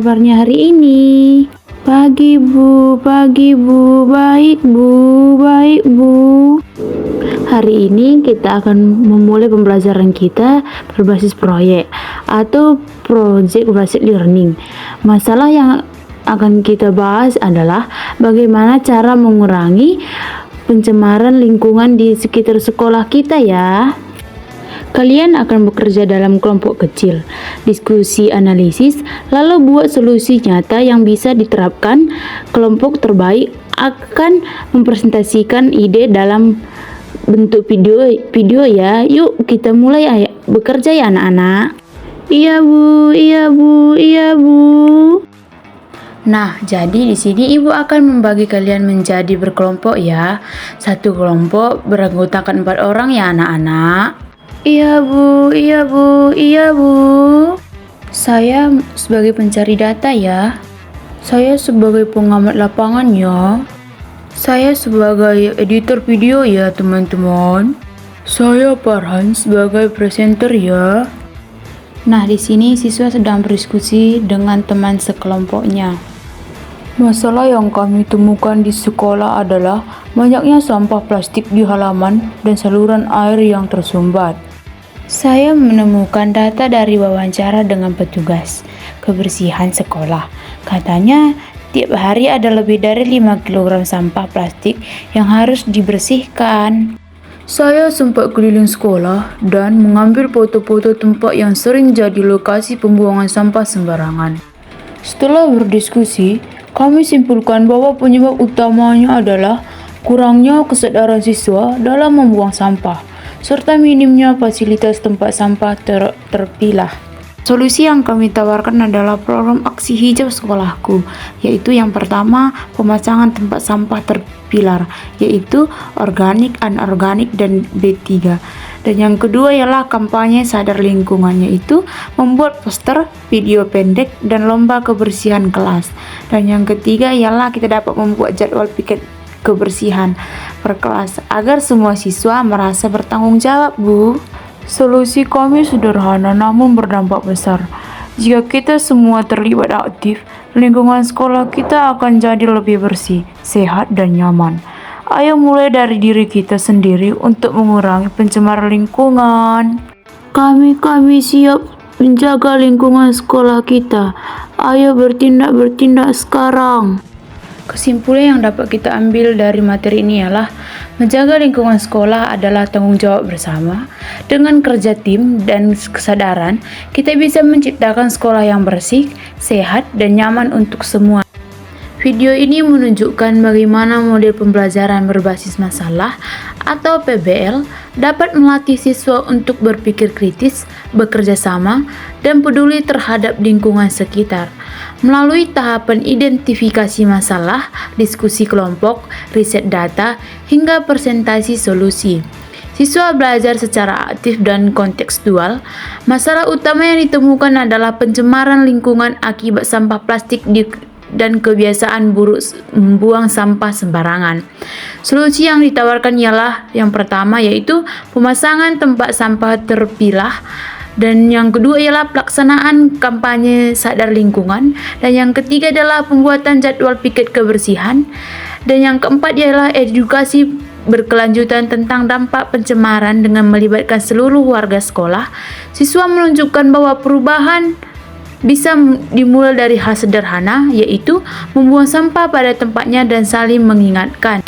kabarnya hari ini? Pagi Bu, baik Bu, baik Bu. Hari ini kita akan memulai pembelajaran kita berbasis proyek atau project based learning. Masalah yang akan kita bahas adalah bagaimana cara mengurangi pencemaran lingkungan di sekitar sekolah kita ya. Kalian akan bekerja dalam kelompok kecil, diskusi analisis, lalu buat solusi nyata yang bisa diterapkan. Kelompok terbaik akan mempresentasikan ide dalam bentuk video ya. Yuk kita mulai bekerja ya anak-anak. Iya Bu, iya Bu, iya Bu. Nah, jadi di sini Ibu akan membagi kalian menjadi berkelompok ya. Satu kelompok beranggotakan 4 orang ya anak-anak. Iya Bu, iya Bu, iya Bu. Saya sebagai pencari data ya. Saya sebagai pengamat lapangan ya. Saya sebagai editor video ya teman-teman. Saya Farhan sebagai presenter ya. Nah, di sini siswa sedang berdiskusi dengan teman sekelompoknya. Masalah yang kami temukan di sekolah adalah banyaknya sampah plastik di halaman dan saluran air yang tersumbat. Saya menemukan data dari wawancara dengan petugas kebersihan sekolah. Katanya tiap hari ada lebih dari 5 kg sampah plastik yang harus dibersihkan. Saya sempat keliling sekolah dan mengambil foto-foto tempat yang sering jadi lokasi pembuangan sampah sembarangan. Setelah berdiskusi, kami simpulkan bahwa penyebab utamanya adalah kurangnya kesadaran siswa dalam membuang sampah, serta minimnya fasilitas tempat sampah terpilah. Solusi yang kami tawarkan adalah program aksi hijau sekolahku, yaitu yang pertama pemasangan tempat sampah terpilar, yaitu organik, anorganik, dan B3. Dan yang kedua ialah kampanye sadar lingkungan, yaitu membuat poster, video pendek, dan lomba kebersihan kelas. Dan yang ketiga ialah kita dapat membuat jadwal piket kebersihan per kelas agar semua siswa merasa bertanggung jawab, Bu. Solusi kami sederhana namun berdampak besar. Jika kita semua terlibat aktif, lingkungan sekolah kita akan jadi lebih bersih, sehat, dan nyaman. Ayo mulai dari diri kita sendiri untuk mengurangi pencemaran lingkungan. Kami siap menjaga lingkungan sekolah kita. Ayo bertindak sekarang. Kesimpulan yang dapat kita ambil dari materi ini ialah menjaga lingkungan sekolah adalah tanggung jawab bersama. Dengan kerja tim dan kesadaran, kita bisa menciptakan sekolah yang bersih, sehat, dan nyaman untuk semua. Video ini menunjukkan bagaimana model pembelajaran berbasis masalah atau PBL dapat melatih siswa untuk berpikir kritis, bekerja sama, dan peduli terhadap lingkungan sekitar. Melalui tahapan identifikasi masalah, diskusi kelompok, riset data, hingga presentasi solusi, siswa belajar secara aktif dan kontekstual. Masalah utama yang ditemukan adalah pencemaran lingkungan akibat sampah plastik dan kebiasaan buruk membuang sampah sembarangan. Solusi yang ditawarkan ialah yang pertama yaitu pemasangan tempat sampah terpilah, dan yang kedua ialah pelaksanaan kampanye sadar lingkungan, dan yang ketiga adalah pembuatan jadwal piket kebersihan, dan yang keempat ialah edukasi berkelanjutan tentang dampak pencemaran dengan melibatkan seluruh warga sekolah. Siswa menunjukkan bahwa perubahan bisa dimulai dari hal sederhana, yaitu membuang sampah pada tempatnya dan saling mengingatkan.